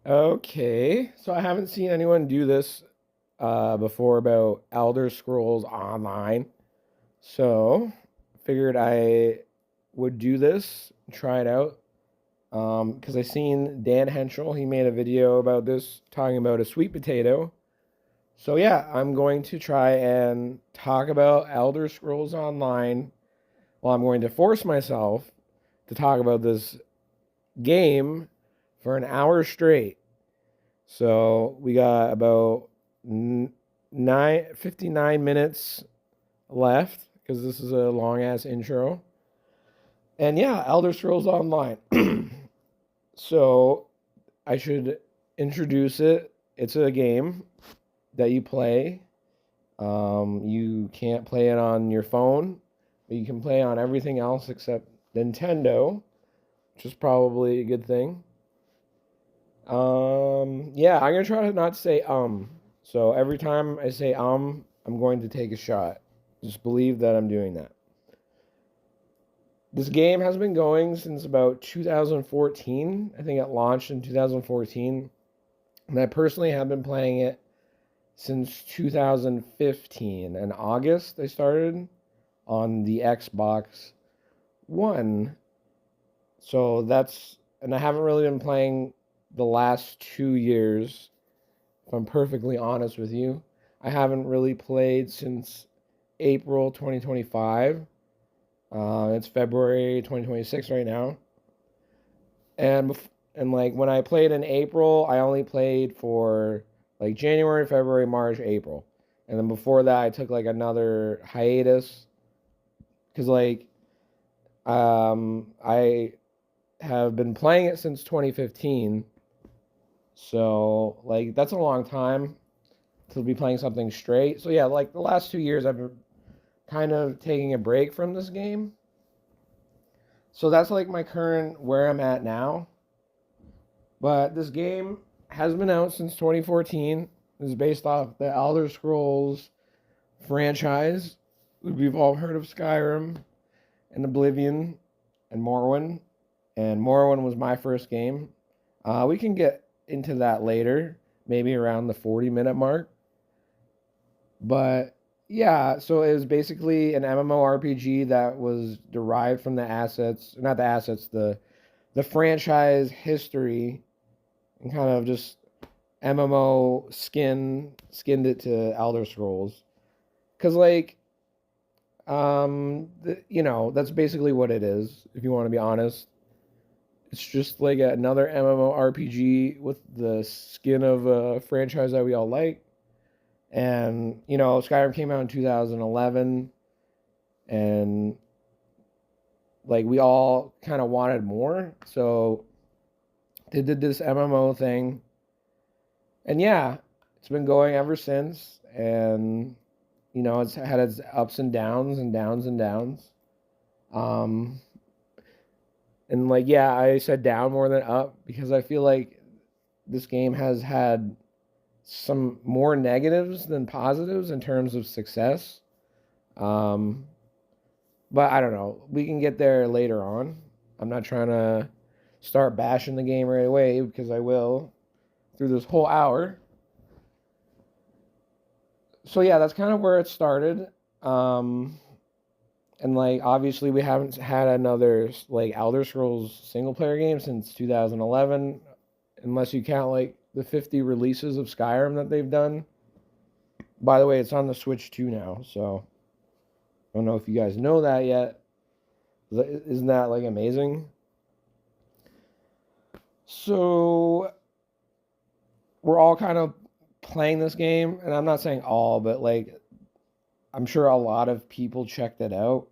Okay, so I haven't seen anyone do this before about Elder Scrolls Online. So figured I would do this, try it out. Because I seen Dan Henschel, he made a video about this talking about a sweet potato. So yeah, I'm going to try and talk about Elder Scrolls Online. Well, I'm going to force myself to talk about this game for an hour straight. So we got about 59 minutes left because this is a long ass intro. And yeah, Elder Scrolls Online. So I should introduce it. It's a game that you play. You can't play it on your phone, but you can play on everything else except Nintendo, which is probably a good thing. Yeah, I'm gonna try to not say. So every time I say I'm going to take a shot. Just believe that I'm doing that. This game has been going since about 2014. I think it launched in 2014. And I personally have been playing it since 2015. In August, I started on the Xbox One. So and I haven't really been playing the last 2 years, if I'm perfectly honest with you. I haven't really played since April 2025. It's February 2026 right now. And like when I played in April, I only played for like January, February, March, April. And then before that, I took like another hiatus because I have been playing it since 2015. So like that's a long time to be playing something straight. So yeah, like the last 2 years I've been kind of taking a break from this game. So that's like my current where I'm at now. But this game has been out since 2014. It's based off the Elder Scrolls franchise. We've all heard of Skyrim and Oblivion and Morrowind. And Morrowind was my first game. We can get into that later, maybe around the 40-minute mark. But yeah, so it was basically an MMORPG that was derived from the assets, not the assets, the franchise history, and kind of just MMO skinned it to Elder Scrolls. Cause that's basically what it is. If you want to be honest, it's just like another MMORPG with the skin of a franchise that we all like. And Skyrim came out in 2011, and like we all kind of wanted more, so they did this MMO thing, and yeah, it's been going ever since. And it's had its ups and downs and downs and downs. Um, and like yeah, I said down more than up because I feel like this game has had some more negatives than positives in terms of success. Um, but I don't know. We can get there later on. I'm not trying to start bashing the game right away because I will through this whole hour. So yeah, that's kind of where it started. Um, and like obviously we haven't had another like Elder Scrolls single player game since 2011, unless you count like the 50 releases of Skyrim that they've done. By the way, it's on the Switch 2 now, so I don't know if you guys know that yet. Isn't that like amazing? So we're all kind of playing this game, and I'm not saying all, but like I'm sure a lot of people checked it out.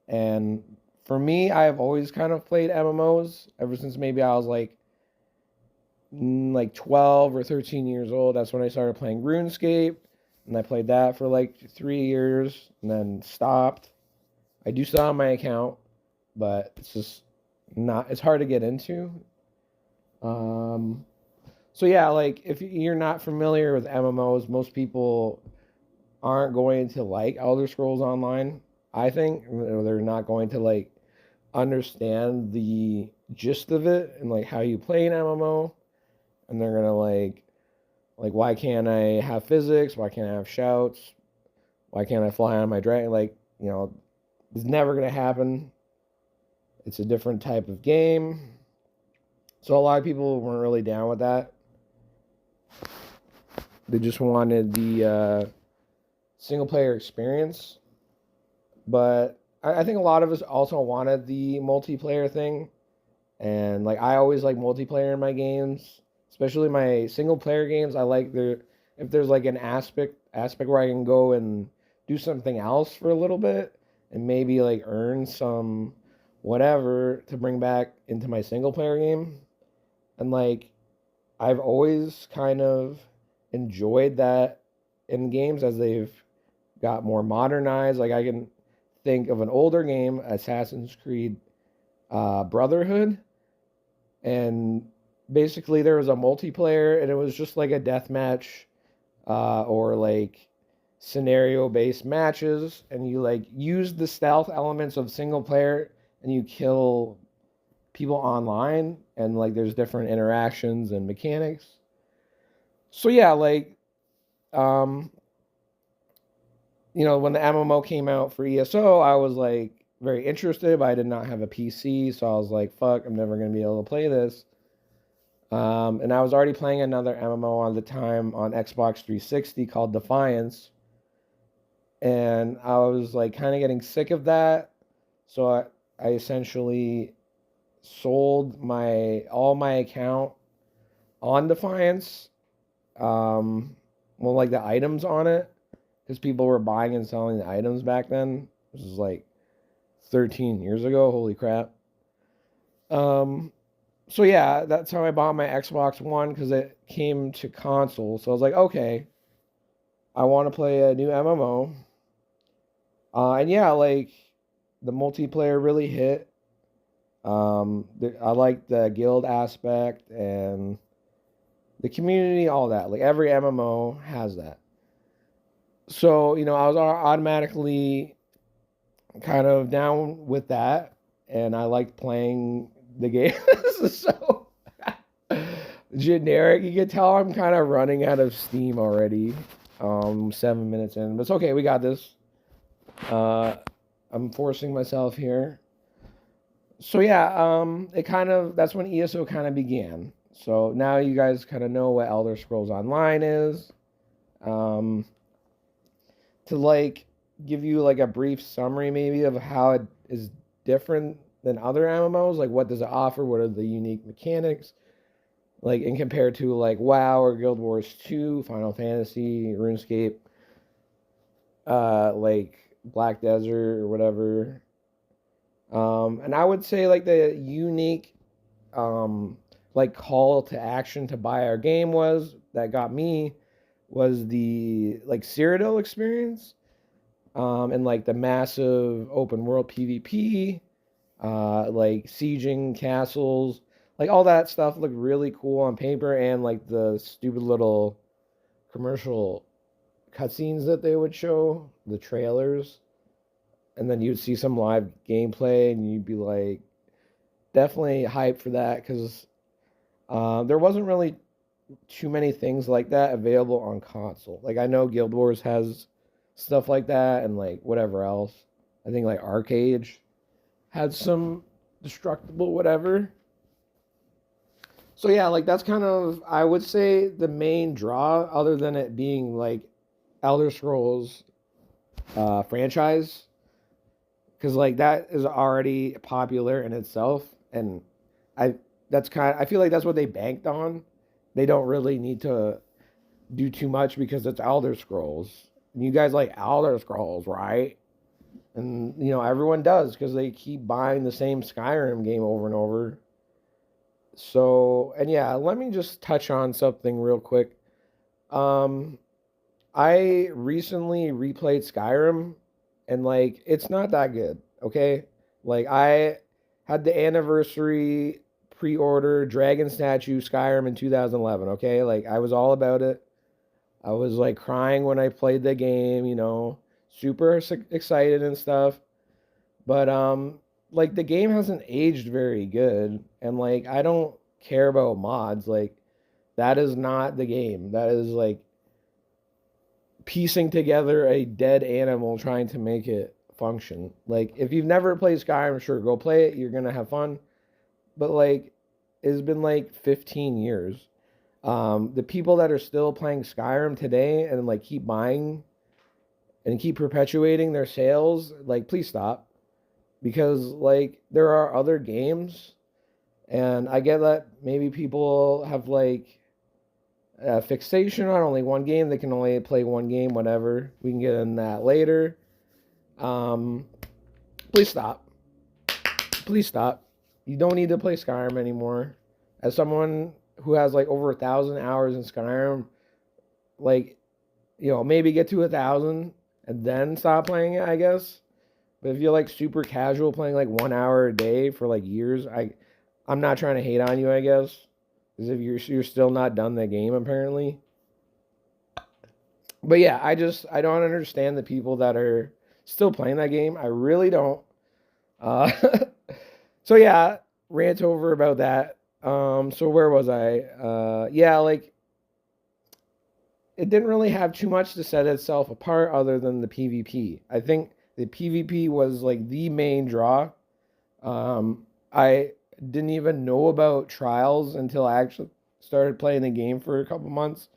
And for me, I have always kind of played MMOs ever since maybe I was like 12 or 13 years old. That's when I started playing RuneScape, and I played that for like 3 years and then stopped. I do still have my account, but it's just not, it's hard to get into. Um, so yeah, like if you're not familiar with MMOs, most people aren't going to like Elder Scrolls Online. I think they're not going to like understand the gist of it and like how you play an MMO. and they're gonna like why can't I have physics? Why can't I have shouts? Why can't I fly on my dragon? Like, it's never gonna happen. It's a different type of game. So a lot of people weren't really down with that. They just wanted the single player experience. But I think a lot of us also wanted the multiplayer thing. And like I always like multiplayer in my games, especially my single player games. I like there if there's like an aspect where I can go and do something else for a little bit and maybe like earn some whatever to bring back into my single player game. And like I've always kind of enjoyed that in games as they've got more modernized. Like I can think of an older game, Assassin's Creed Brotherhood, and basically there was a multiplayer, and it was just like a death match or like scenario based matches, and you like use the stealth elements of single player, and you kill people online, and like there's different interactions and mechanics. So yeah, like um when the MMO came out for ESO, I was like very interested, but I did not have a PC, so I was like, fuck, I'm never going to be able to play this. And I was already playing another MMO on the time on Xbox 360 called Defiance. And I was like kind of getting sick of that. So I essentially sold all my account on Defiance. Like the items on it, because people were buying and selling the items back then. This is like 13 years ago. Holy crap. So yeah, that's how I bought my Xbox One, because it came to console. So I was like, okay, I want to play a new MMO. And yeah, like the multiplayer really hit. I like the guild aspect and the community, all that. Like every MMO has that. So, I was automatically kind of down with that, and I liked playing the game. So generic. You can tell I'm kind of running out of steam already. 7 minutes in, but it's okay. We got this. I'm forcing myself here. So yeah, that's when ESO kind of began. So now you guys kind of know what Elder Scrolls Online is. To like give you like a brief summary maybe of how it is different than other MMOs, like what does it offer, what are the unique mechanics, like in compared to like WoW or Guild Wars 2, Final Fantasy, RuneScape, like Black Desert or whatever. And I would say like the unique like call to action to buy our game that got me was the like Cyrodiil experience, and like the massive open world PvP, like sieging castles, like all that stuff looked really cool on paper, and like the stupid little commercial cutscenes that they would show, the trailers, and then you'd see some live gameplay, and you'd be like, definitely hyped for that, because there wasn't really too many things like that available on console. Like I know Guild Wars has stuff like that, and like whatever else. I think like Arcade had some destructible whatever. So yeah, like that's kind of, I would say, the main draw, other than it being like Elder Scrolls franchise, because like that is already popular in itself, and I feel like that's what they banked on. They don't really need to do too much because it's Elder Scrolls. And you guys like Elder Scrolls, right? And everyone does, because they keep buying the same Skyrim game over and over. So, and yeah, let me just touch on something real quick. I recently replayed Skyrim, and like it's not that good, okay? Like I had the anniversary pre-order Dragon Statue Skyrim in 2011, okay? Like I was all about it. I was like crying when I played the game, super excited and stuff. But like the game hasn't aged very good, and like I don't care about mods. Like That is not the game. That is like piecing together a dead animal trying to make it function. Like if you've never played Skyrim, sure, go play it. You're gonna have fun. But like it's been like 15 years. The people that are still playing Skyrim today and like keep buying and keep perpetuating their sales, like please stop. Because like there are other games and I get that maybe people have like a fixation on only one game. They can only play one game, whatever. We can get in that later. Um, please stop. Please stop. You don't need to play Skyrim anymore. As someone who has like over 1,000 hours in Skyrim, like, maybe get to 1,000 and then stop playing it, I guess. But if you're like super casual playing like 1 hour a day for like years, I'm not trying to hate on you, I guess. Because if you're still not done the game apparently. But yeah, I don't understand the people that are still playing that game. I really don't. Uh, so yeah, rant over about that. So where was I? Yeah, like it didn't really have too much to set itself apart other than the PvP. I think the PvP was like the main draw. I didn't even know about trials until I actually started playing the game for a couple months,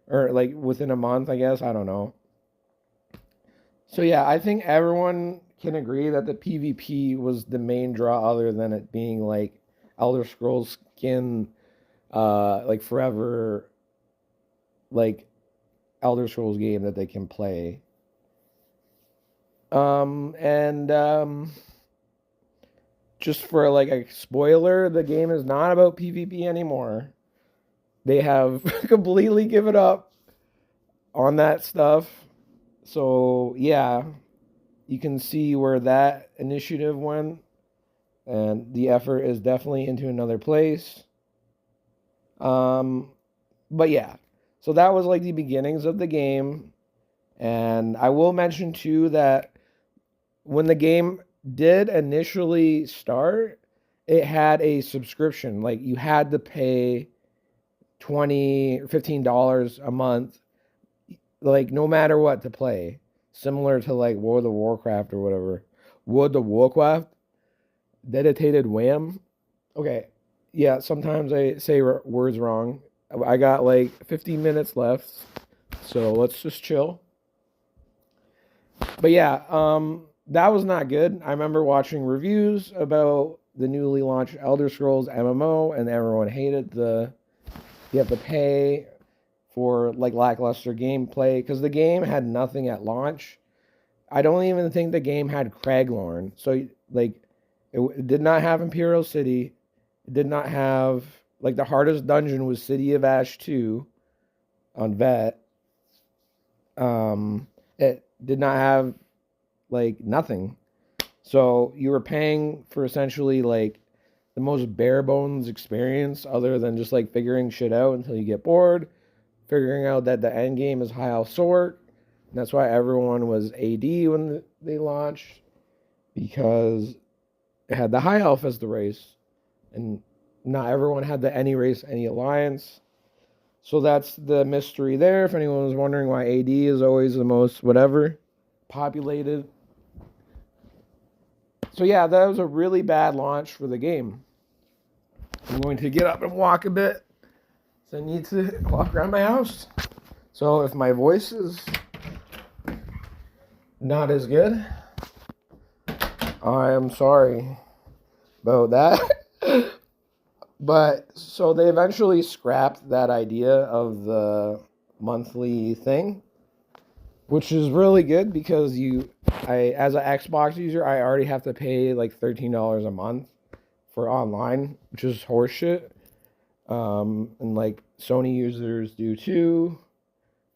or like within a month, I guess. I don't know. So yeah, I think everyone can agree that the PvP was the main draw, other than it being like Elder Scrolls skin, like forever, like Elder Scrolls game that they can play. And just for like a spoiler, the game is not about PvP anymore. They have completely given up on that stuff. So yeah, you can see where that initiative went, and the effort is definitely into another place. Um, but yeah, so that was like the beginnings of the game, and I will mention too that when the game did initially start, it had a subscription. Like you had to pay 20 or $15 a month, like no matter what to play. Similar to like World of Warcraft or whatever. World of Warcraft, dedicated wham. Okay, yeah. Sometimes I say words wrong. I got like 15 minutes left, so let's just chill. But yeah, that was not good. I remember watching reviews about the newly launched Elder Scrolls MMO, and everyone hated the you have to pay for like lackluster gameplay because the game had nothing at launch. I don't even think the game had Craglorn. So like it did not have Imperial City. It did not have like the hardest dungeon was City of Ash 2 on Vet. It did not have like nothing. So you were paying for essentially like the most bare bones experience other than just like figuring shit out until you get bored, figuring out that the end game is High Elf Sword. And that's why everyone was AD when they launched, because it had the High Elf as the race. And not everyone had the any race, any alliance. So that's the mystery there. If anyone was wondering why AD is always the most whatever populated. So yeah, that was a really bad launch for the game. I'm going to get up and walk a bit. So I need to walk around my house. So if my voice is not as good, I am sorry about that. But so they eventually scrapped that idea of the monthly thing, which is really good because as an Xbox user, I already have to pay like $13 a month for online, which is horseshit. And like Sony users do too,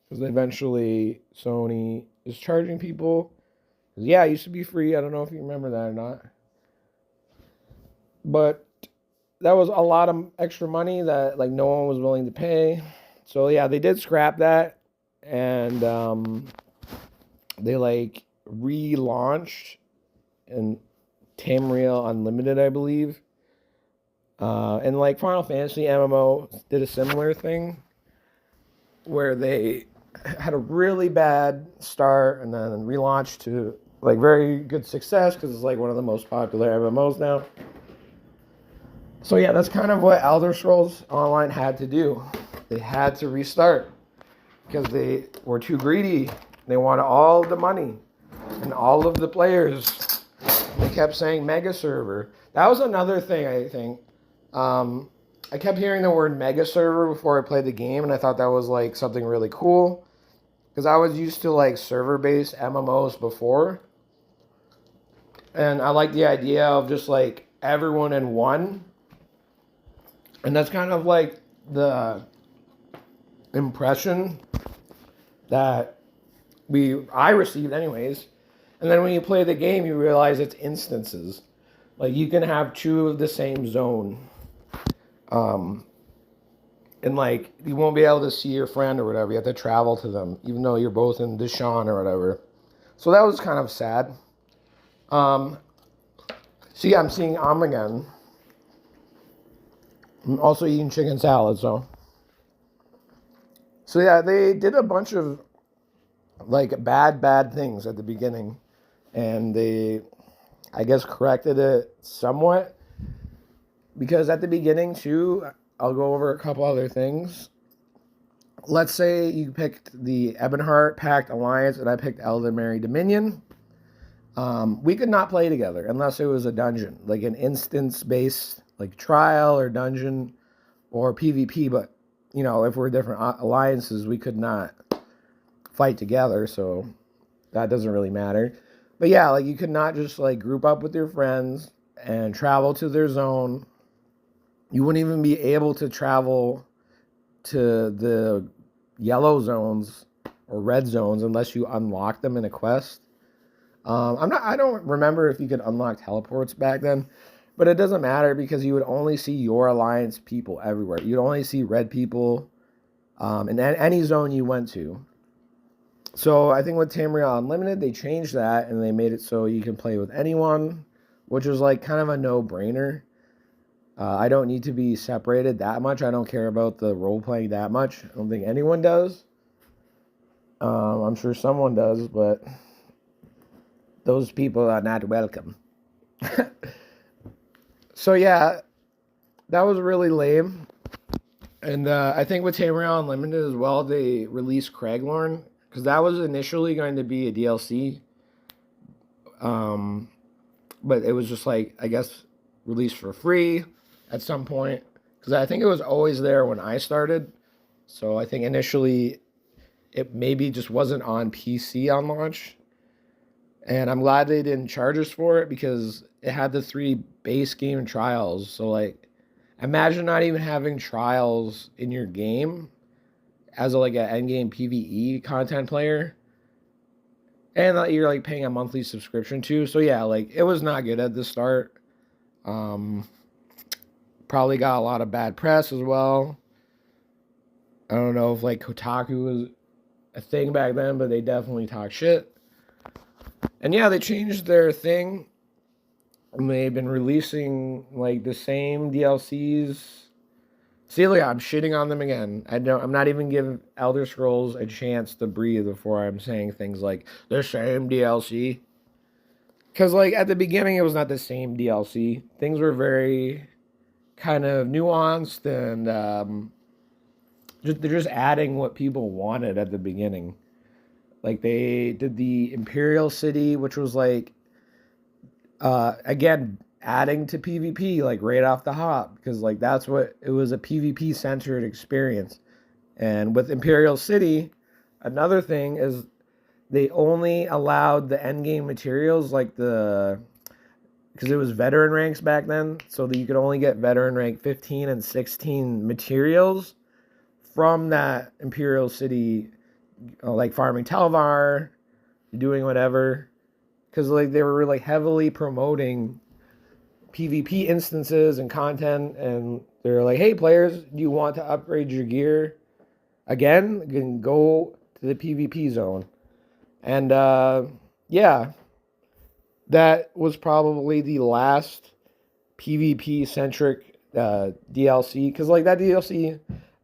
because eventually Sony is charging people. Yeah, it used to be free. I don't know if you remember that or not, but that was a lot of extra money that like no one was willing to pay. So yeah, they did scrap that, and they like relaunched in Tamriel Unlimited, I believe. And like Final Fantasy MMO did a similar thing where they had a really bad start and then relaunched to like very good success because it's like one of the most popular MMOs now. So yeah, that's kind of what Elder Scrolls Online had to do. They had to restart because they were too greedy. They wanted all the money and all of the players. They kept saying mega server. That was another thing, I think. I kept hearing the word mega server before I played the game, and I thought that was like something really cool because I was used to like server-based MMOs before, and I like the idea of just like everyone in one, and that's kind of like the impression that I received anyways. And then when you play the game, you realize it's instances. Like you can have two of the same zone. And like you won't be able to see your friend or whatever. You have to travel to them, even though you're both in Deshaun or whatever. So that was kind of sad. So yeah, I'm seeing again. I'm also eating chicken salad, so yeah, they did a bunch of like bad things at the beginning, and they, I guess, corrected it somewhat. Because at the beginning too, I'll go over a couple other things. Let's say you picked the Ebonheart Pact Alliance and I picked Elderberry Dominion. We could not play together unless it was a dungeon, like an instance-based, like trial or dungeon or PvP. But, you know, if we're different alliances, we could not fight together, so that doesn't really matter. But yeah, like you could not just like group up with your friends and travel to their zone. You wouldn't even be able to travel to the yellow zones or red zones unless you unlock them in a quest. I don't remember if you could unlock teleports back then, but it doesn't matter because you would only see your alliance people everywhere. You'd only see red people in any zone you went to. So I think with Tamriel Unlimited, they changed that and they made it so you can play with anyone, which was like kind of a no-brainer. I don't need to be separated that much. I don't care about the role-playing that much. I don't think anyone does. I'm sure someone does, but those people are not welcome. So yeah, that was really lame. And I think with Tamriel Unlimited as well, they released Craiglorn, because that was initially going to be a DLC. But it was just like, I guess, released for free at some point. Because I think it was always there when I started. So I think initially it maybe just wasn't on PC on launch. And I'm glad they didn't charge us for it because it had the 3 base game trials. So like, imagine not even having trials in your game as like an endgame PvE content player. And that you're like paying a monthly subscription to. So yeah, like it was not good at the start. Probably got a lot of bad press as well. I don't know if like Kotaku was a thing back then, but they definitely talk shit. And yeah, they changed their thing. And they've been releasing like the same DLCs. See, look, I'm shitting on them again. I'm not even giving Elder Scrolls a chance to breathe before I'm saying things like the same DLC. Because like at the beginning, it was not the same DLC. Things were very kind of nuanced, and they're just adding what people wanted at the beginning. Like they did the Imperial City, which was like again adding to PvP like right off the hop, because like that's what it was, a PvP centered experience. And with Imperial City, another thing is they only allowed the endgame materials, like because it was veteran ranks back then, so that you could only get veteran rank 15 and 16 materials from that Imperial City, like farming Telvar, doing whatever, because like they were really heavily promoting PvP instances and content, and they're like, hey players, do you want to upgrade your gear again? You can go to the PvP zone. And yeah, that was probably the last PvP centric DLC, because like that DLC,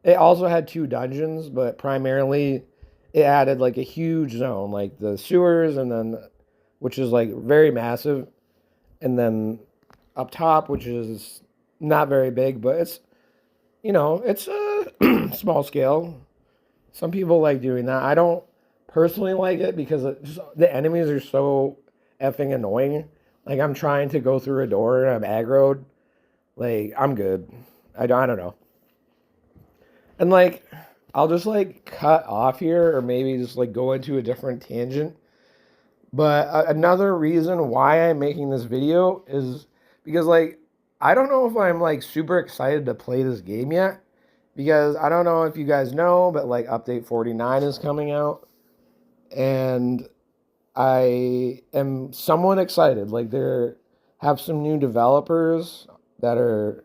it also had 2 dungeons, but primarily it added like a huge zone, like the sewers, and then which is like very massive, and then up top, which is not very big, but it's a small scale. Some people like doing that. I don't personally like it because the enemies are so effing annoying. Like I'm trying to go through a door and I'm aggroed. Like I'm good. I don't know. And like I'll just like cut off here or maybe just like go into a different tangent. But another reason why I'm making this video is because like I don't know if I'm like super excited to play this game yet because I don't know if you guys know, but like update 49 is coming out and I am somewhat excited. Like there have some new developers that are,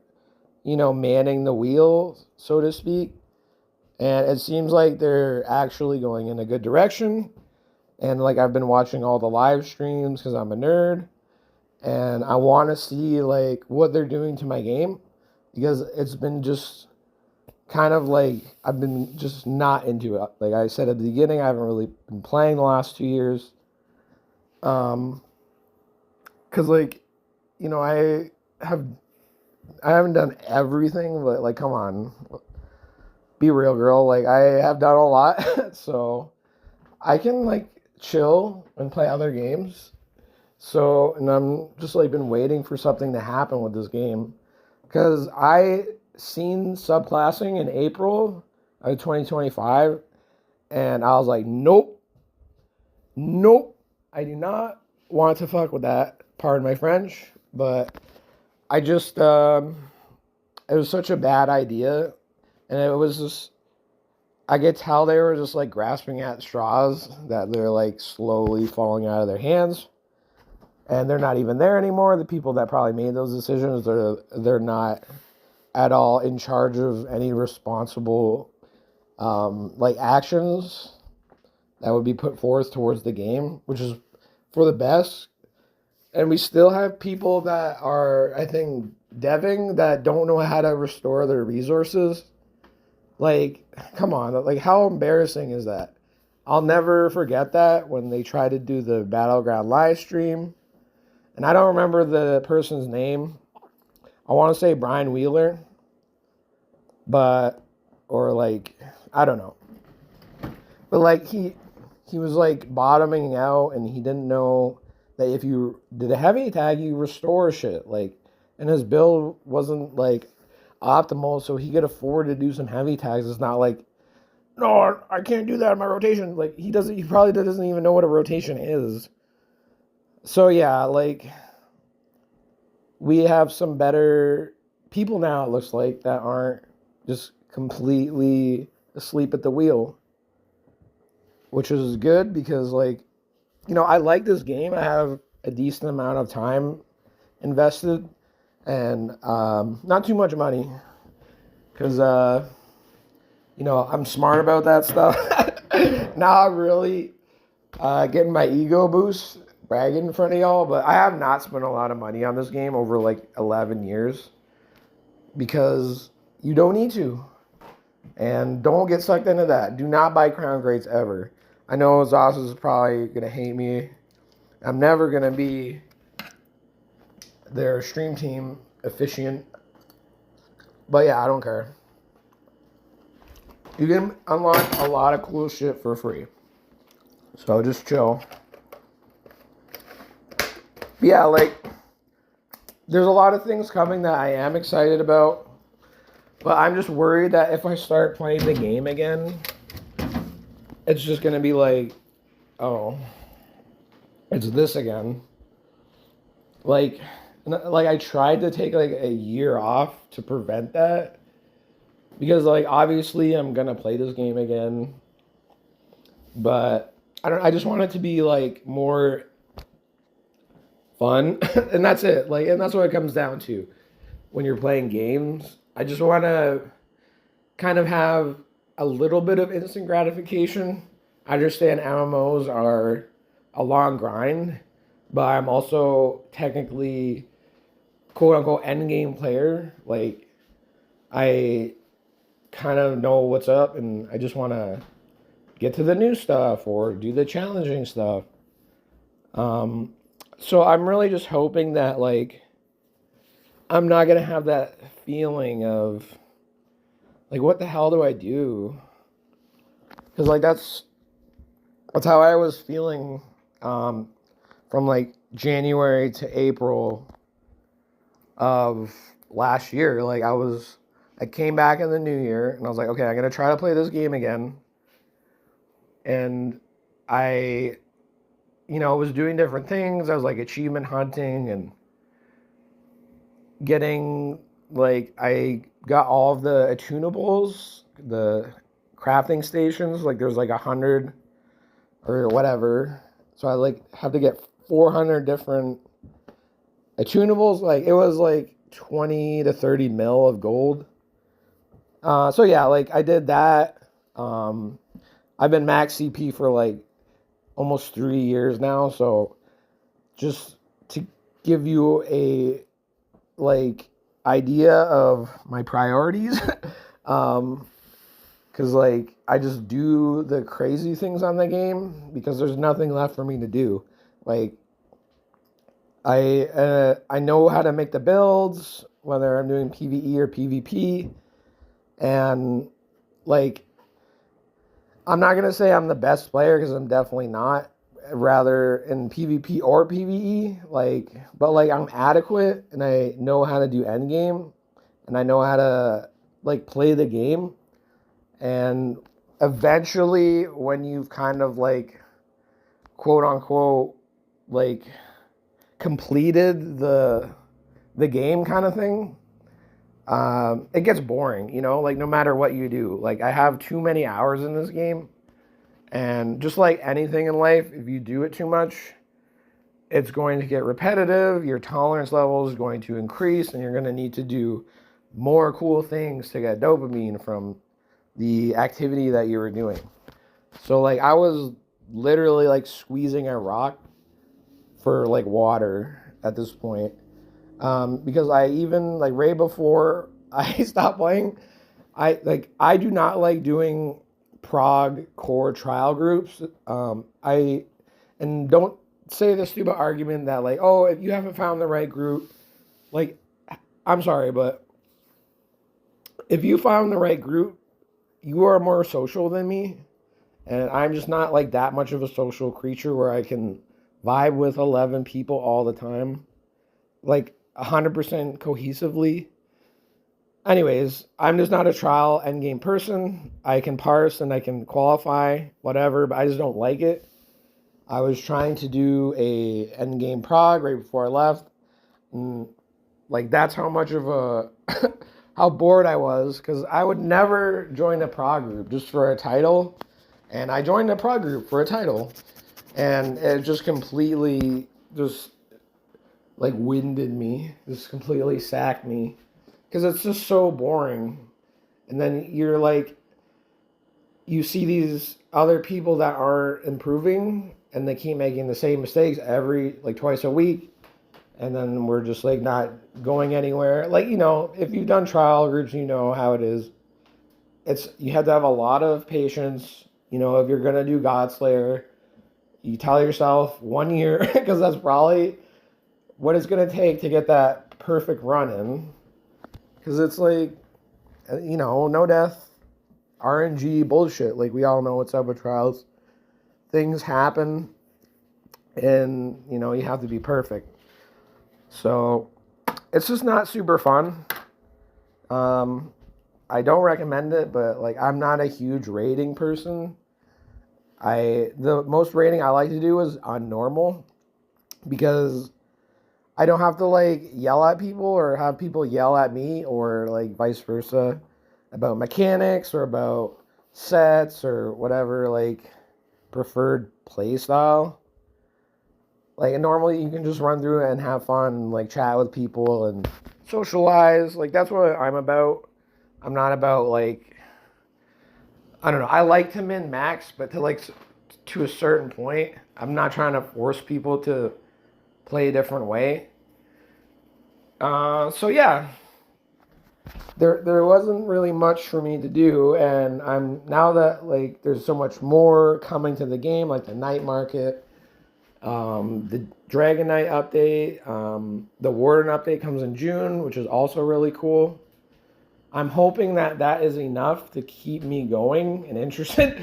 manning the wheel, so to speak. And it seems like they're actually going in a good direction. And like I've been watching all the live streams because I'm a nerd. And I want to see like what they're doing to my game because it's been just kind of like I've been just not into it. Like I said at the beginning, I haven't really been playing the last 2 years. Cause like, I have I haven't done everything, but like come on. Be real, girl. Like I have done a lot. So I can like chill and play other games. So, and I'm just like been waiting for something to happen with this game. Cause I seen subclassing in April of 2025 and I was like, nope, nope. I do not want to fuck with that. Pardon my French, but I just it was such a bad idea, and it was just I could tell they were just like grasping at straws that they're like slowly falling out of their hands, and they're not even there anymore. The people that probably made those decisions, they're not at all in charge of any responsible like actions that would be put forth towards the game, which is for the best. And we still have people that are, I think, deving that don't know how to restore their resources. Like, come on. Like, how embarrassing is that? I'll never forget that when they tried to do the Battleground live stream. And I don't remember the person's name. I want to say Brian Wheeler. Or like, I don't know. But like, he was like bottoming out and he didn't know that if you did a heavy attack, you restore shit. Like, and his build wasn't like optimal, so he could afford to do some heavy attacks. It's not like, no, I can't do that in my rotation. Like, he probably doesn't even know what a rotation is. So yeah, like, we have some better people now, it looks like, that aren't just completely asleep at the wheel. Which is good because, like, I like this game. I have a decent amount of time invested and not too much money because, I'm smart about that stuff. Not really getting my ego boost, bragging in front of y'all, but I have not spent a lot of money on this game over like 11 years because you don't need to. And don't get sucked into that. Do not buy crown grades ever. I know Zos is probably going to hate me. I'm never going to be their stream team officiant. But yeah, I don't care. You can unlock a lot of cool shit for free. So just chill. But yeah, like, there's a lot of things coming that I am excited about. But I'm just worried that if I start playing the game again, it's just going to be like, oh, it's this again. Like I tried to take like a year off to prevent that. Because like obviously I'm going to play this game again. But I just want it to be like more fun. And that's it. Like, and that's what it comes down to when you're playing games. I just want to kind of have a little bit of instant gratification. I understand MMOs are a long grind, but I'm also technically quote unquote end game player. Like I kind of know what's up and I just want to get to the new stuff or do the challenging stuff. Um, so I'm really just hoping that like I'm not gonna have that feeling of like what the hell do I do? Because like that's how I was feeling um, from like January to April of last year. Like I came back in the new year and I was like, okay, I'm gonna try to play this game again. And I, was doing different things. I was like achievement hunting and getting like I got all of the attunables, the crafting stations. Like there's like 100 or whatever. So I like have to get 400 different attunables. Like it was like 20 to 30 mil of gold. So yeah, like I did that. I've been max CP for like almost 3 years now. So just to give you a like idea of my priorities, because like I just do the crazy things on the game because there's nothing left for me to do. Like I know how to make the builds, whether I'm doing PvE or PvP, and like I'm not gonna say I'm the best player because I'm definitely not. Rather in PvP or PvE, but like I'm adequate and I know how to do endgame, and I know how to like play the game, and eventually when you've kind of like quote unquote like completed the game kind of thing, it gets boring, like no matter what you do. Like I have too many hours in this game, and just like anything in life, if you do it too much, it's going to get repetitive, your tolerance level is going to increase, and you're going to need to do more cool things to get dopamine from the activity that you were doing. So like I was literally like squeezing a rock for like water at this point. Because I even like right before I stopped playing, I do not like doing prog core trial groups. And don't say the stupid argument that like, oh, if you haven't found the right group, like I'm sorry, but if you found the right group, you are more social than me, and I'm just not like that much of a social creature where I can vibe with 11 people all the time, like 100% cohesively. Anyways, I'm just not a trial endgame person. I can parse and I can qualify, whatever, but I just don't like it. I was trying to do a endgame prog right before I left. And like that's how much of a how bored I was, because I would never join a prog group just for a title. And I joined a prog group for a title. And it just completely just like winded me, just completely sacked me. Because it's just so boring. And then you're like, you see these other people that are improving and they keep making the same mistakes every, like twice a week. And then we're just like not going anywhere. Like, if you've done trial groups, you know how it is. You have to have a lot of patience. If you're going to do Godslayer, you tell yourself 1 year, because that's probably what it's going to take to get that perfect run in. Because it's like, no death, RNG bullshit. Like, we all know what's up with trials. Things happen, and, you have to be perfect. So, it's just not super fun. I don't recommend it, but, like, I'm not a huge rating person. The most rating I like to do is on normal, because I don't have to like yell at people or have people yell at me, or like vice versa, about mechanics or about sets or whatever, like preferred play style. Like normally you can just run through it and have fun and like chat with people and socialize. Like that's what I'm about. I'm not about like, I don't know. I like to min max, but to a certain point. I'm not trying to force people to play a different way. So yeah, there wasn't really much for me to do, and I'm now that like there's so much more coming to the game, like the night market, the Dragon Knight update, the Warden update comes in June, which is also really cool. I'm hoping that that is enough to keep me going and interested.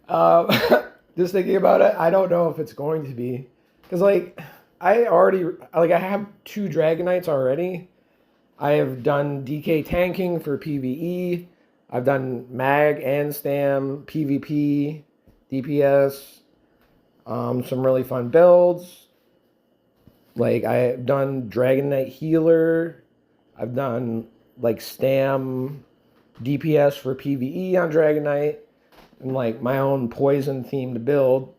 Just thinking about it, I don't know if it's going to be, because like I have two Dragon Knights already. I have done DK tanking for PvE. I've done mag and stam PvP, DPS. Some really fun builds. Like I've done Dragon Knight healer. I've done like stam DPS for PvE on Dragon Knight, and like my own poison themed build,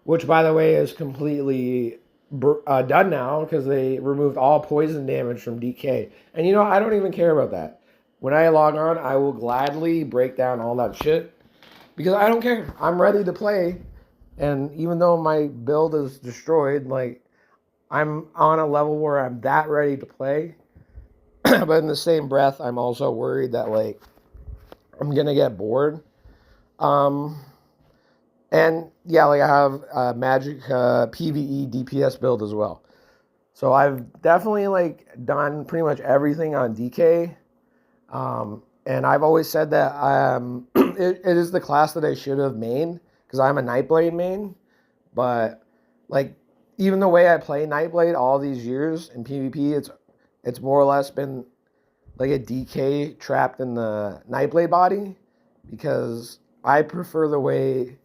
which by the way is completely done now because they removed all poison damage from DK. And you know, I don't even care about that. When I log on, I will gladly break down all that shit because I don't care. I'm ready to play. And even though my build is destroyed, like I'm on a level where I'm that ready to play. But in the same breath, I'm also worried that like I'm gonna get bored. Um, and yeah, like I have Magic PVE DPS build as well. So I've definitely like done pretty much everything on DK. And I've always said that it is the class that I should have mained because I'm a Nightblade main. But like even the way I play Nightblade all these years in PvP, it's more or less been like a DK trapped in the Nightblade body because I prefer the way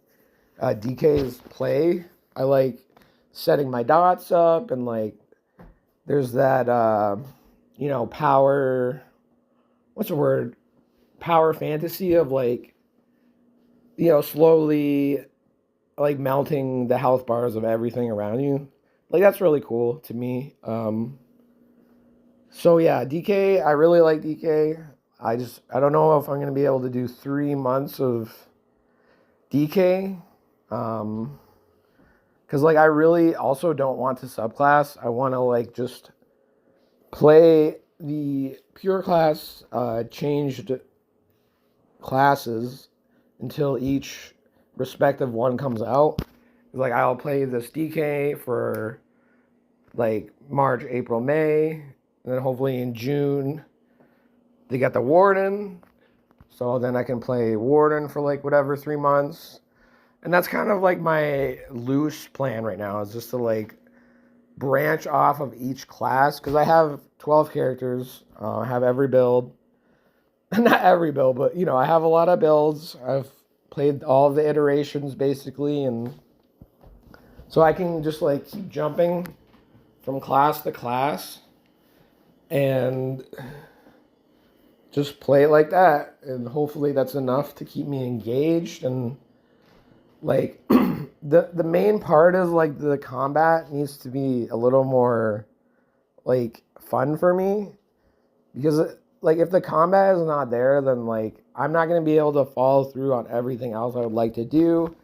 DK's play. I like setting my dots up and like there's that power. What's the word? Power fantasy of like slowly like melting the health bars of everything around you. Like that's really cool to me. So yeah, DK. I really like DK. I don't know if I'm gonna be able to do 3 months of DK. Because like I really also don't want to subclass. I want to like just play the pure class changed classes until each respective one comes out. Like I'll play this DK for like March, April, May, and then hopefully in June they got the Warden. So then I can play Warden for like whatever 3 months. And that's kind of like my loose plan right now is just to like branch off of each class because I have 12 characters. I have every build. Not every build, but I have a lot of builds. I've played all of the iterations basically, and so I can just like keep jumping from class to class and just play it like that. And hopefully that's enough to keep me engaged. And like the main part is like the combat needs to be a little more like fun for me because like if the combat is not there, then like I'm not going to be able to follow through on everything else I would like to do,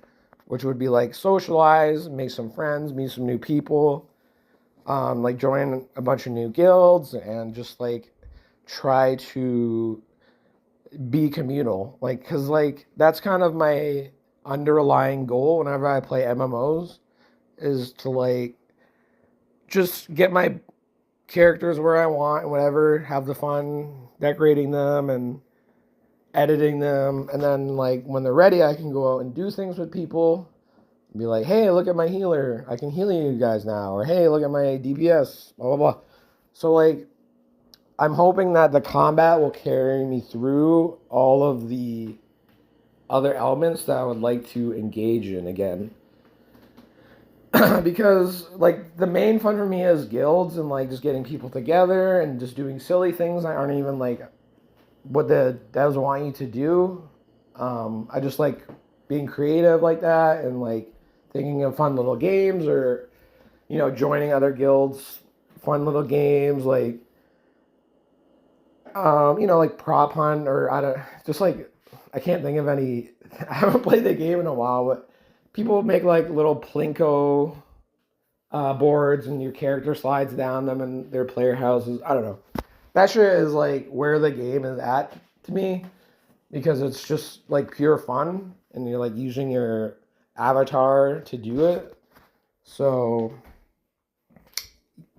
which would be like socialize, make some friends, meet some new people, like join a bunch of new guilds and just like try to be communal. Like because like that's kind of my underlying goal whenever I play MMOs is to like just get my characters where I want and whatever, have the fun decorating them and editing them, and then like when they're ready I can go out and do things with people, be like, hey, look at my healer, I can heal you guys now, or hey, look at my DPS, blah blah blah. So like I'm hoping that the combat will carry me through all of the other elements that I would like to engage in again. Because like the main fun for me is guilds and like just getting people together and just doing silly things that aren't even like what the devs want you to do. I just like being creative like that and like thinking of fun little games or joining other guilds, fun little games like like prop hunt or I don't just like I can't think of any. I haven't played the game in a while, but people make like little plinko boards and your character slides down them and their player houses. I don't know. That shit is like where the game is at to me because it's just like pure fun and you're like using your avatar to do it. So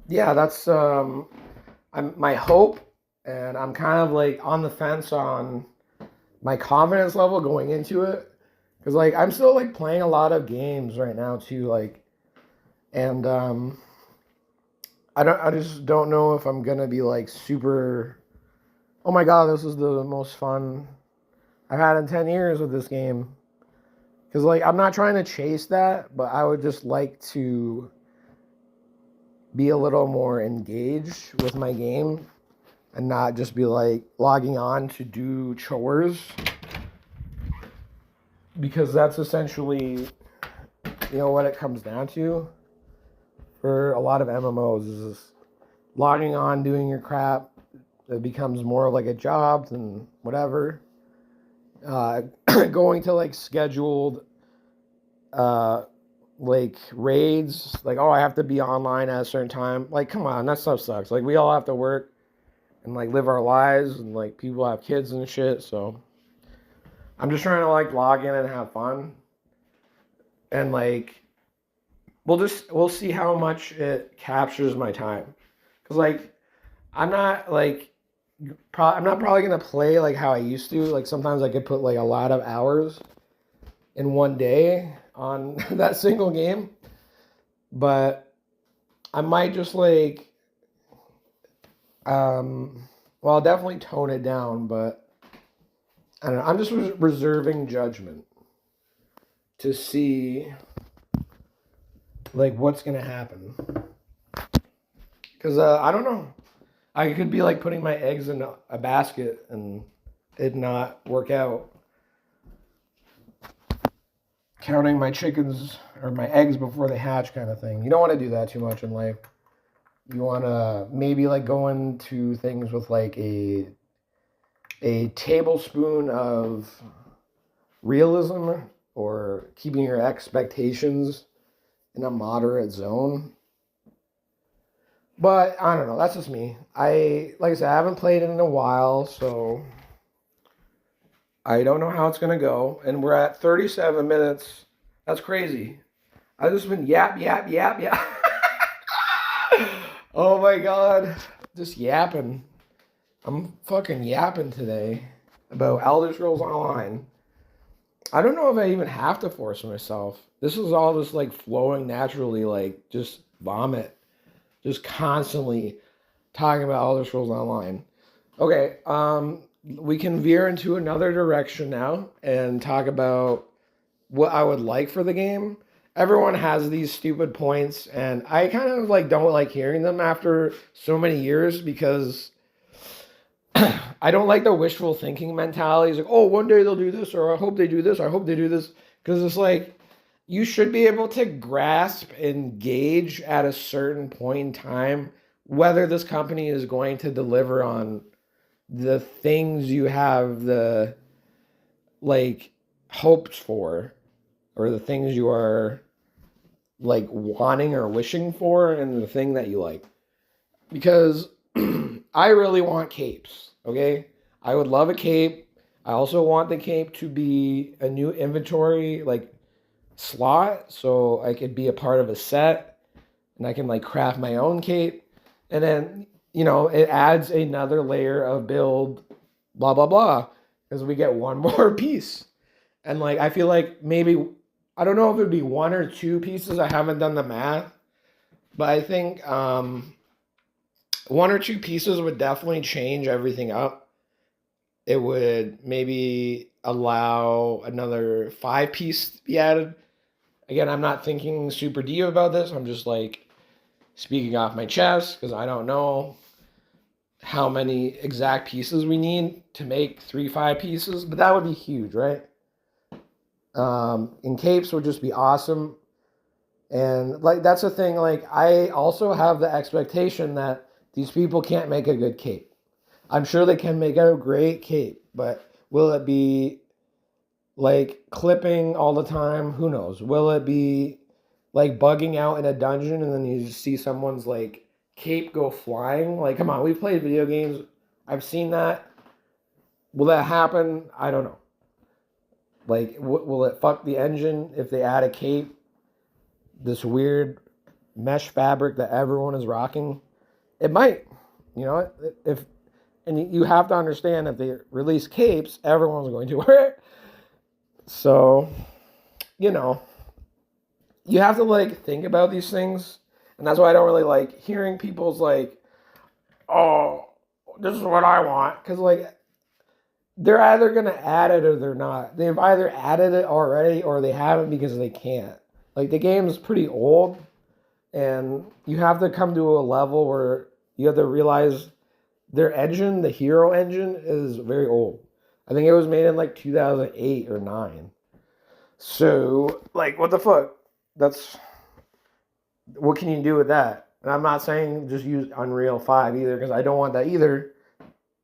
yeah, that's I'm my hope, and I'm kind of like on the fence on my confidence level going into it because like I'm still like playing a lot of games right now too, like and I just don't know if I'm gonna be like super. Oh my god, this is the most fun I've had in 10 years with this game. Because like I'm not trying to chase that, but I would just like to be a little more engaged with my game and not just be like logging on to do chores because that's essentially what it comes down to for a lot of MMOs is logging on, doing your crap. It becomes more like a job than whatever. Going to like scheduled like raids, like I have to be online at a certain time. Like, come on, that stuff sucks. Like, we all have to work and like live our lives, and like people have kids and shit. So I'm just trying to like log in and have fun, and like we'll see how much it captures my time. Cause like I'm not like I'm not probably gonna play like how I used to. Like sometimes I could put like a lot of hours in one day on that single game, but I might just like well, I'll definitely tone it down, but I don't know. I'm just reserving judgment to see like what's gonna happen because I don't know. I could be like putting my eggs in a basket and it not work out. Counting my chickens or my eggs before they hatch kind of thing. You don't want to do that too much in life. You want to maybe like go into things with like a tablespoon of realism or keeping your expectations in a moderate zone. But I don't know. That's just me. Like I said, I haven't played it in a while, so I don't know how it's gonna go. And we're at 37 minutes. That's crazy. I've just been yap. Oh my god, just yapping. I'm fucking yapping today about Elder Scrolls Online. I don't know if I even have to force myself. This is all just like flowing naturally, like just vomit. Just constantly talking about Elder Scrolls Online. Okay, we can veer into another direction now and talk about what I would like for the game. Everyone has these stupid points, and I kind of like don't like hearing them after so many years because I don't like the wishful thinking mentality. It's like, oh, one day they'll do this, or I hope they do this, or I hope they do this. Because it's like, you should be able to grasp and gauge at a certain point in time whether this company is going to deliver on the things you have the like hopes for, or the things you are like wanting or wishing for, and the thing that you like. Because I really want capes, okay? I would love a cape. I also want the cape to be a new inventory like slot so I could be a part of a set and I can like craft my own cape. And then, it adds another layer of build, blah, blah, blah, because we get one more piece. And like, I feel like maybe, I don't know if it would be one or two pieces. I haven't done the math, but I think one or two pieces would definitely change everything up. It would maybe allow another 5-piece to be added. Again, I'm not thinking super deep about this. I'm just like speaking off my chest because I don't know how many exact pieces we need to make 3 5-pieces, but that would be huge, right? And capes would just be awesome. And like that's the thing, like I also have the expectation that these people can't make a good cape. I'm sure they can make a great cape, but will it be like clipping all the time? Who knows? Will it be like bugging out in a dungeon and then you just see someone's like cape go flying. Like, come on, we've played video games. I've seen that. Will that happen? I don't know. Like, will it fuck the engine if they add a cape? This weird mesh fabric that everyone is rocking? It might. You know, if and you have to understand if they release capes, everyone's going to wear it. So, you know, you have to like think about these things, and that's why I don't really like hearing people's like, "Oh, this is what I want," because like they're either gonna add it or they're not. They've either added it already or they haven't because they can't. Like the game's pretty old, and you have to come to a level where you have to realize their engine, the Hero engine, is very old. I think it was made in like 2008 or 9. So, like, what the fuck? That's what can you do with that? And I'm not saying just use Unreal 5 either, because I don't want that either.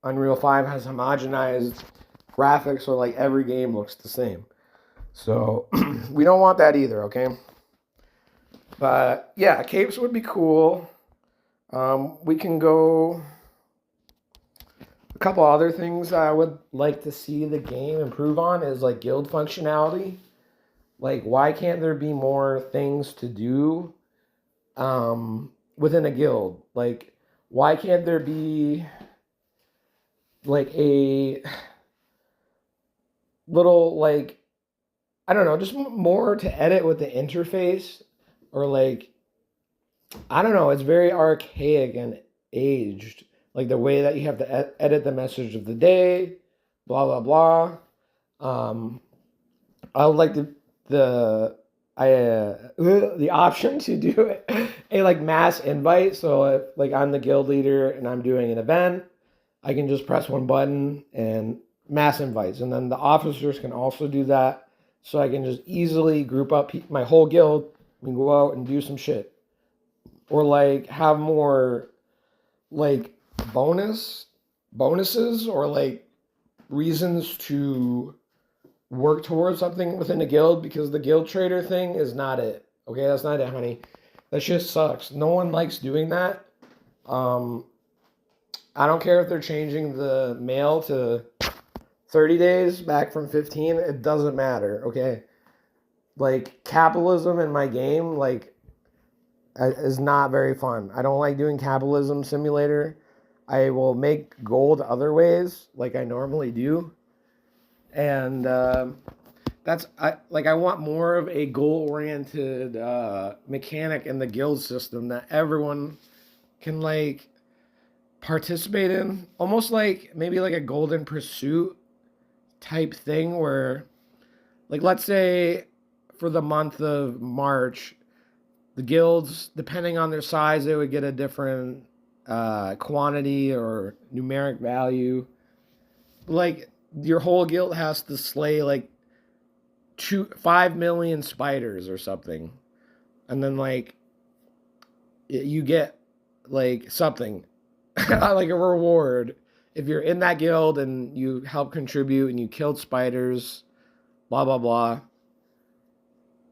Unreal 5 has homogenized graphics, so like every game looks the same. So we don't want that either, okay? But yeah, capes would be cool. We can go. A couple other things I would like to see the game improve on is like guild functionality. Like, why can't there be more things to do within a guild? Like, why can't there be like a little like, I don't know, just more to edit with the interface, or like, I don't know, it's very archaic and aged. Like the way that you have to edit the message of the day, blah blah blah. I would like the option to do a like mass invite. So if like I'm the guild leader and I'm doing an event, I can just press one button and mass invites, and then the officers can also do that. So I can just easily group up my whole guild and go out and do some shit, or like have more like bonuses or like reasons to work towards something within a guild, because the guild trader thing is not it. Okay, that's not it, honey. That shit sucks. No one likes doing that. I don't care if they're changing the mail to 30 days back from 15. It doesn't matter, okay? Like, capitalism in my game, like, is not very fun. I don't like doing capitalism simulator. I will make gold other ways, like I normally do. And I want more of a goal-oriented mechanic in the guild system that everyone can like participate in, almost like maybe like a golden pursuit type thing, where like, let's say for the month of March, the guilds, depending on their size, they would get a different quantity or numeric value. Like, your whole guild has to slay like 5 million spiders or something, and then like you get like something like a reward if you're in that guild and you help contribute and you killed spiders, blah blah blah.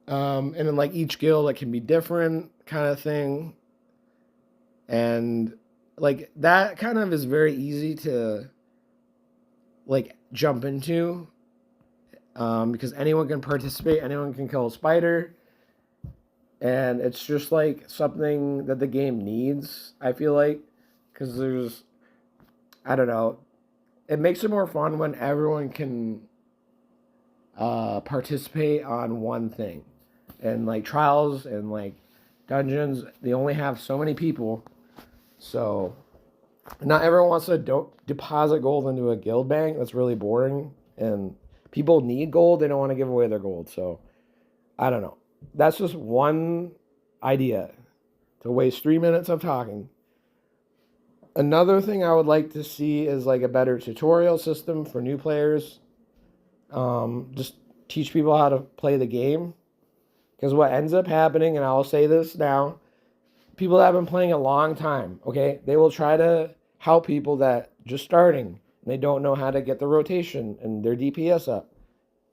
And then like each guild, it can be different kind of thing, and like that kind of is very easy to like jump into, because anyone can participate, anyone can kill a spider, and it's just like something that the game needs, I feel like, because I don't know, it makes it more fun when everyone can participate on one thing. And like trials and like dungeons, they only have so many people, so not everyone wants to deposit gold into a guild bank. That's really boring, and people need gold. They don't want to give away their gold. So I don't know. That's just one idea to waste 3 minutes of talking. Another thing I would like to see is like a better tutorial system for new players. Just teach people how to play the game. Because what ends up happening, and I'll say this now, people that have been playing a long time, okay, they will try to help people that just starting, and they don't know how to get the rotation and their DPS up.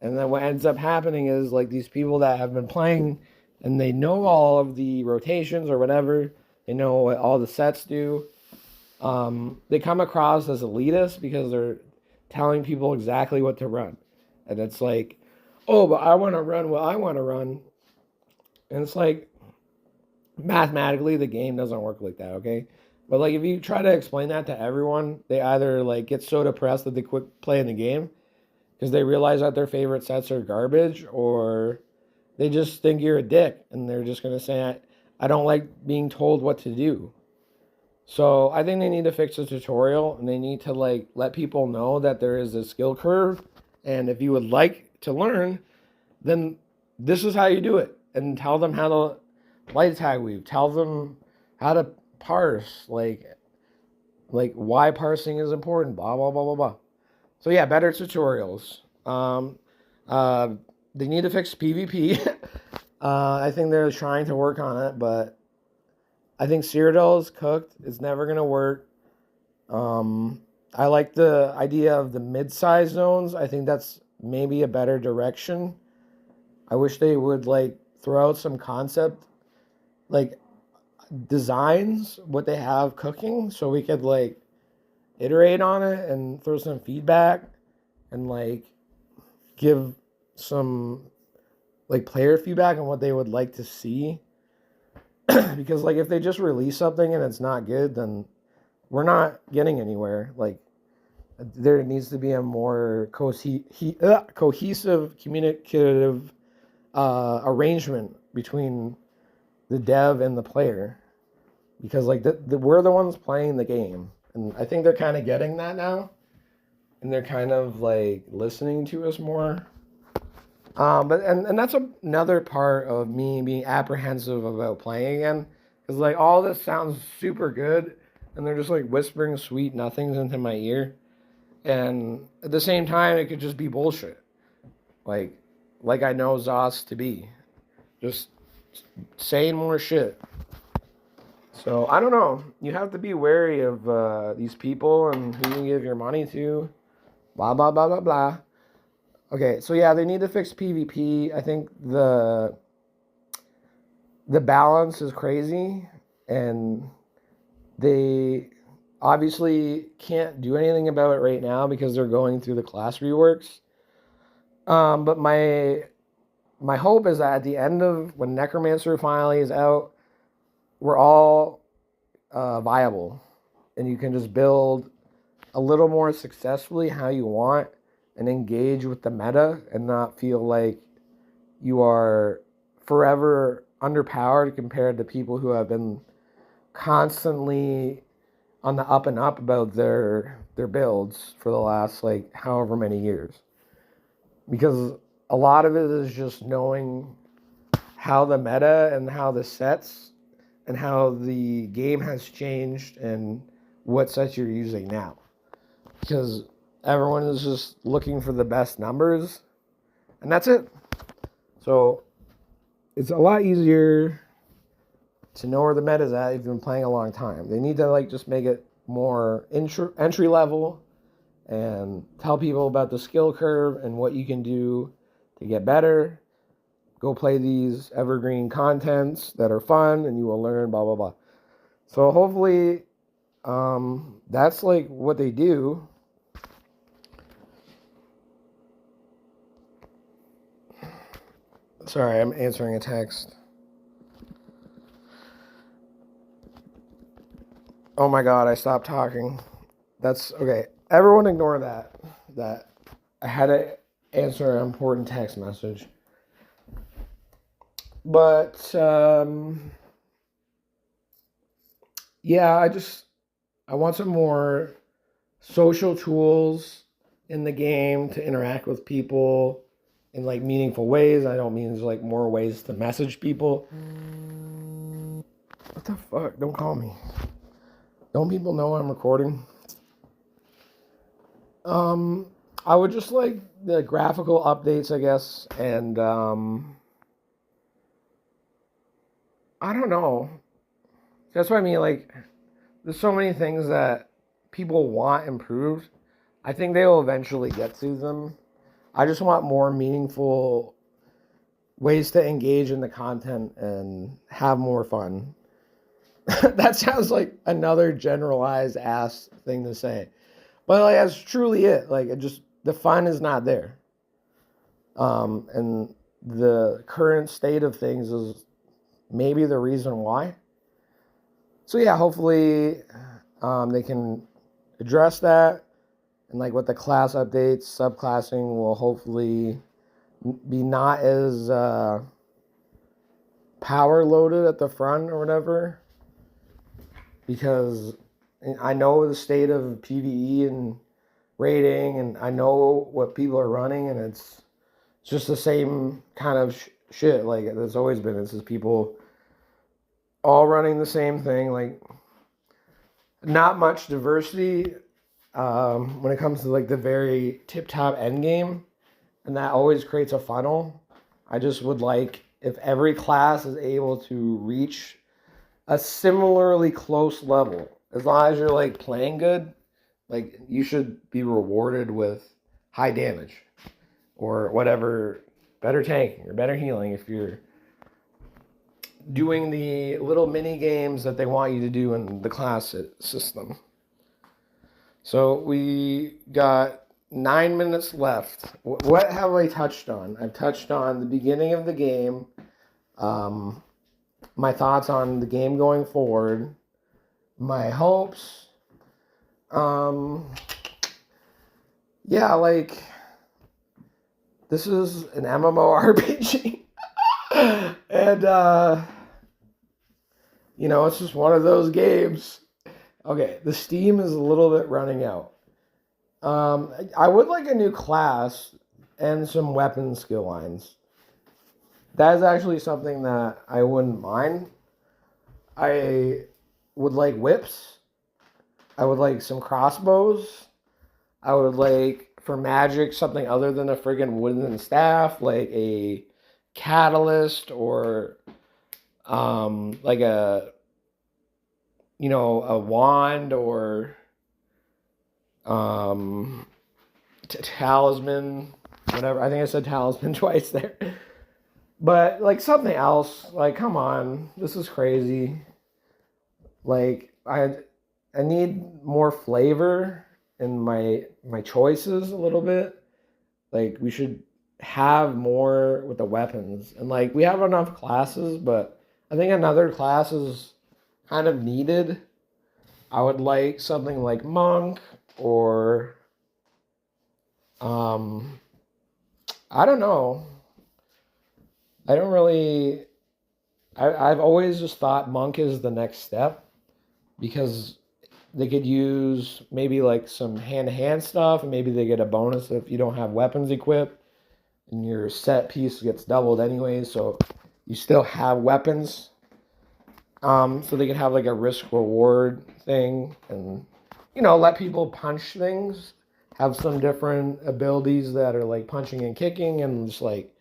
And then what ends up happening is like these people that have been playing and they know all of the rotations or whatever, They know what all the sets do. They come across as elitist because they're telling people exactly what to run. And it's like, oh, but I want to run what I want to run. And it's like, mathematically, the game doesn't work like that, okay? But like, if you try to explain that to everyone, they either like get so depressed that they quit playing the game because they realize that their favorite sets are garbage, or they just think you're a dick and they're just going to say, I don't like being told what to do. So I think they need to fix the tutorial, and they need to like let people know that there is a skill curve, and if you would like to learn, then this is how you do it, and tell them how to light tag weave, tell them how to parse, like why parsing is important, blah blah blah blah blah. So yeah, better tutorials. Uh, they need to fix PvP. I think they're trying to work on it, but I think Cyrodiil is cooked. It's never gonna work. I like the idea of the mid-size zones. I think that's maybe a better direction. I wish they would like throw out some concept, like designs, what they have cooking, so we could like iterate on it and throw some feedback and like give some like player feedback on what they would like to see. Because like if they just release something and it's not good, then we're not getting anywhere. Like there needs to be a more cohesive, communicative arrangement between the dev and the player, because like we're the ones playing the game, and I think they're kind of getting that now, and they're kind of like listening to us more. But that's another part of me being apprehensive about playing again, because like all this sounds super good, and they're just like whispering sweet nothings into my ear, and at the same time it could just be bullshit, like I know Zos to be, just saying more shit. So I don't know. You have to be wary of these people and who you give your money to. Blah blah blah blah blah. Okay, so yeah, they need to fix PvP. I think the balance is crazy, and they obviously can't do anything about it right now because they're going through the class reworks. But my hope is that at the end of when Necromancer finally is out, we're all viable, and you can just build a little more successfully how you want and engage with the meta and not feel like you are forever underpowered compared to people who have been constantly on the up and up about their builds for the last like however many years. Because a lot of it is just knowing how the meta and how the sets and how the game has changed and what sets you're using now. Because everyone is just looking for the best numbers, and that's it. So it's a lot easier to know where the meta is at if you've been playing a long time. They need to like just make it more entry level and tell people about the skill curve and what you can do to get better. Go play these evergreen contents that are fun and you will learn blah blah blah. So hopefully that's like what they do. Sorry, I'm answering a text. Oh my god, I stopped talking. That's okay. Everyone ignore that. That I had to answer an important text message. But yeah, I want some more social tools in the game to interact with people in like meaningful ways. I don't mean there's like more ways to message people. What the fuck? Don't call me. Don't people know I'm recording? I would just like the graphical updates, I guess, and I don't know. That's what I mean. Like, there's so many things that people want improved. I think they will eventually get to them. I just want more meaningful ways to engage in the content and have more fun. That sounds like another generalized ass thing to say. But like that's truly it. Like it just the fun is not there. And the current state of things is maybe the reason why. So yeah, hopefully they can address that, and like with the class updates, subclassing will hopefully be not as power loaded at the front or whatever, because I know the state of PvE and rating, and I know what people are running, and it's just the same kind of shit. Like it's always been. It's just people all running the same thing. Like not much diversity when it comes to like the very tip top end game, and that always creates a funnel. I just would like if every class is able to reach a similarly close level. As long as you're like playing good, like you should be rewarded with high damage or whatever, better tanking or better healing if you're doing the little mini games that they want you to do in the class system. So we got 9 minutes left. What have I touched on? I've touched on the beginning of the game, my thoughts on the game going forward, my hopes. Yeah, like this is an MMORPG. And it's just one of those games. Okay, the steam is a little bit running out. I would like a new class and some weapon skill lines. That is actually something that I wouldn't mind. I would like whips. I would like some crossbows. I would like, for magic, something other than a friggin' wooden staff, like a catalyst or like a wand or talisman, whatever. I think I said talisman twice there. But like something else, like come on, this is crazy. Like I need more flavor in my choices a little bit. Like we should have more with the weapons. And like we have enough classes, but I think another class is kind of needed. I would like something like monk or I don't know. I don't really I've always just thought monk is the next step because they could use maybe like some hand-to-hand stuff and maybe they get a bonus if you don't have weapons equipped and your set piece gets doubled anyways, so you still have weapons. So they could have like a risk reward thing and let people punch things, have some different abilities that are like punching and kicking and just like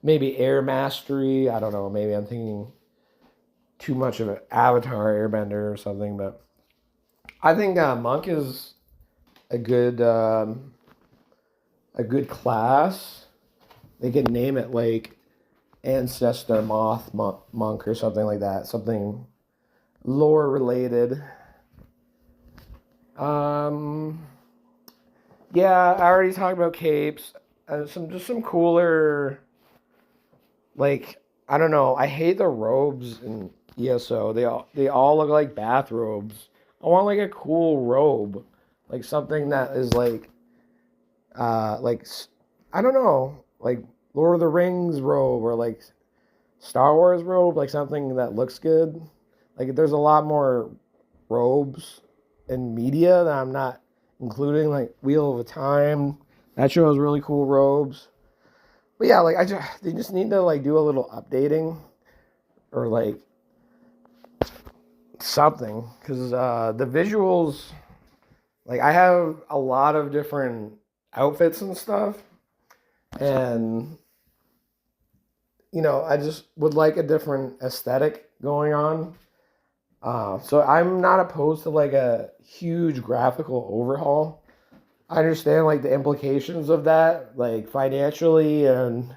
maybe air mastery. I don't know, maybe I'm thinking too much of an Avatar Airbender or something, but I think monk is a good class. They could name it like Ancestor Moth Monk or something like that. Something lore related. Yeah, I already talked about capes. Some cooler, like I don't know. I hate the robes in ESO. They all look like bathrobes. I want like a cool robe, like something that is like I don't know, like Lord of the Rings robe or like Star Wars robe, like something that looks good. Like there's a lot more robes in media that I'm not including, like Wheel of a Time. That show has really cool robes. But yeah, like they just need to like do a little updating or like something because the visuals, like I have a lot of different outfits and stuff, and I just would like a different aesthetic going on. So I'm not opposed to like a huge graphical overhaul. I understand like the implications of that, like financially and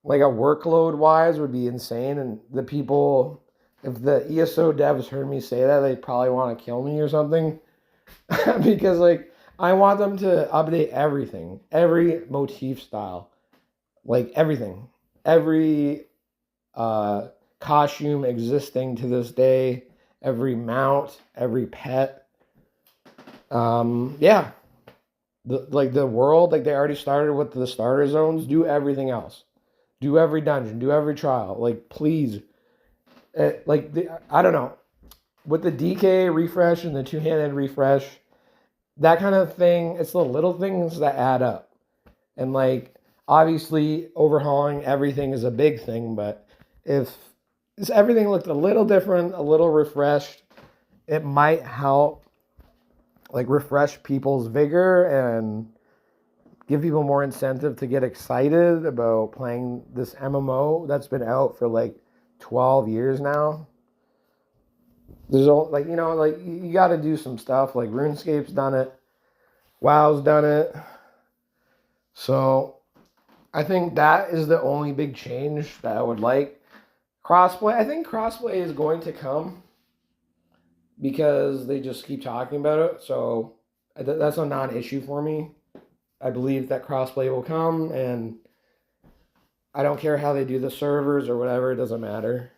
like a workload wise would be insane. And the people if the ESO devs heard me say that, they'd probably want to kill me or something. Because like I want them to update everything, every motif style, like everything, every uh, costume existing to this day, every mount, every pet. Yeah, the world, like they already started with the starter zones. Do everything else. Do every dungeon. Do every trial. Like please, I don't know, with the DK refresh and the two-handed refresh, that kind of thing. It's the little things that add up, and like obviously overhauling everything is a big thing, but if everything looked a little different, a little refreshed, it might help like refresh people's vigor and give people more incentive to get excited about playing this MMO that's been out for like 12 years now. There's all like like you got to do some stuff. Like RuneScape's done it, WoW's done it. So I think that is the only big change that I would like. Crossplay, I think crossplay is going to come because they just keep talking about it. So that's a non-issue for me. I believe that crossplay will come, and I don't care how they do the servers or whatever. It doesn't matter.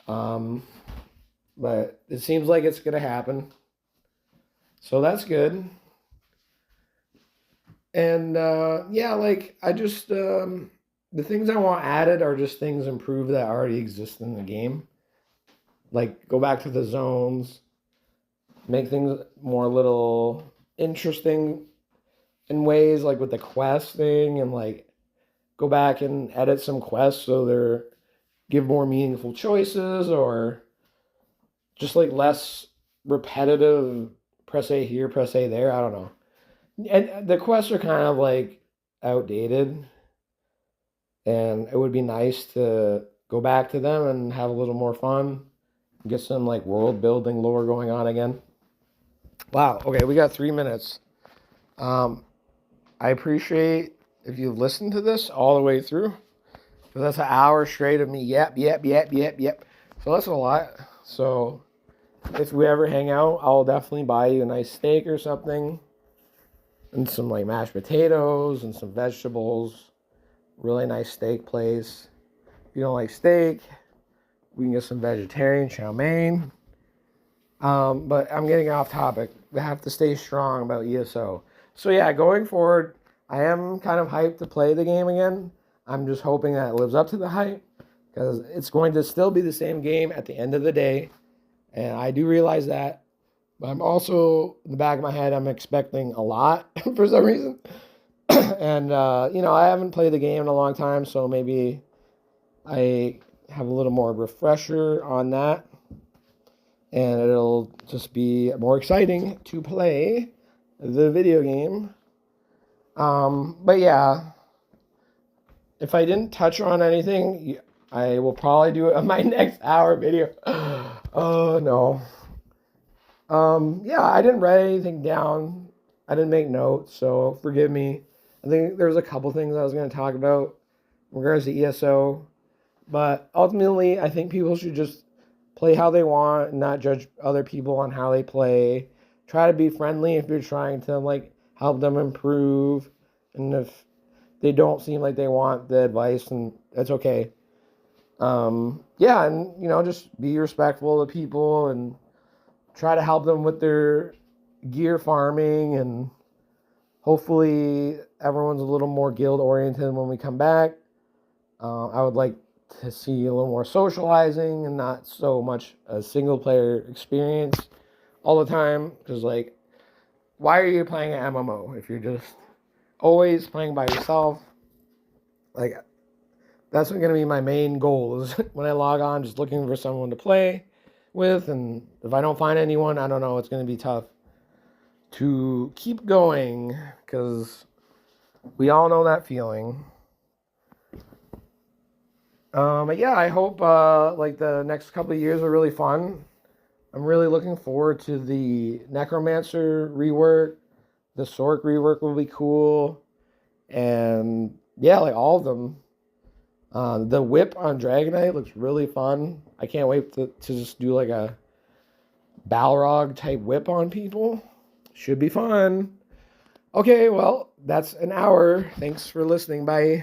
But it seems like it's going to happen. So that's good. And yeah, like I just the things I want added are just things improved that already exist in the game. Like go back to the zones, make things more little interesting in ways, like with the quest thing, and like go back and edit some quests so they're give more meaningful choices, or just like less repetitive press A here, press A there. I don't know. And the quests are kind of like outdated, and it would be nice to go back to them and have a little more fun, get some like world building lore going on again. Wow. Okay, we got 3 minutes. I appreciate if you've listened to this all the way through. So that's an hour straight of me. Yep. So that's a lot. So if we ever hang out, I'll definitely buy you a nice steak or something, and some like mashed potatoes and some vegetables. Really nice steak place. If you don't like steak, we can get some vegetarian chow mein. But I'm getting off topic. We have to stay strong about ESO. So yeah, going forward, I am kind of hyped to play the game again. I'm just hoping that it lives up to the hype, because it's going to still be the same game at the end of the day. And I do realize that. But I'm also, in the back of my head, I'm expecting a lot for some reason. And, I haven't played the game in a long time, so maybe I have a little more refresher on that. And it'll just be more exciting to play the video game. But yeah, if I didn't touch on anything, I will probably do it on my next hour video. Oh, no. Yeah, I didn't write anything down. I didn't make notes, so forgive me. I think there was a couple things I was going to talk about in regards to ESO. But ultimately, I think people should just play how they want and not judge other people on how they play. Try to be friendly if you're trying to, like, help them improve. And if they don't seem like they want the advice, and that's okay. Yeah, and, just be respectful to people and try to help them with their gear farming, and hopefully everyone's a little more guild oriented when we come back. I would like to see a little more socializing and not so much a single player experience all the time. Because like, why are you playing an MMO if you're just always playing by yourself? Like, that's going to be my main goal, is when I log on, just looking for someone to play with. And if I don't find anyone, I don't know, it's going to be tough to keep going, because we all know that feeling. But yeah, I hope like the next couple of years are really fun. I'm really looking forward to the Necromancer rework. The Sork rework will be cool. And yeah, like all of them. The whip on Dragonite looks really fun. I can't wait to just do like a Balrog type whip on people. Should be fun. Okay, well, that's an hour. Thanks for listening. Bye.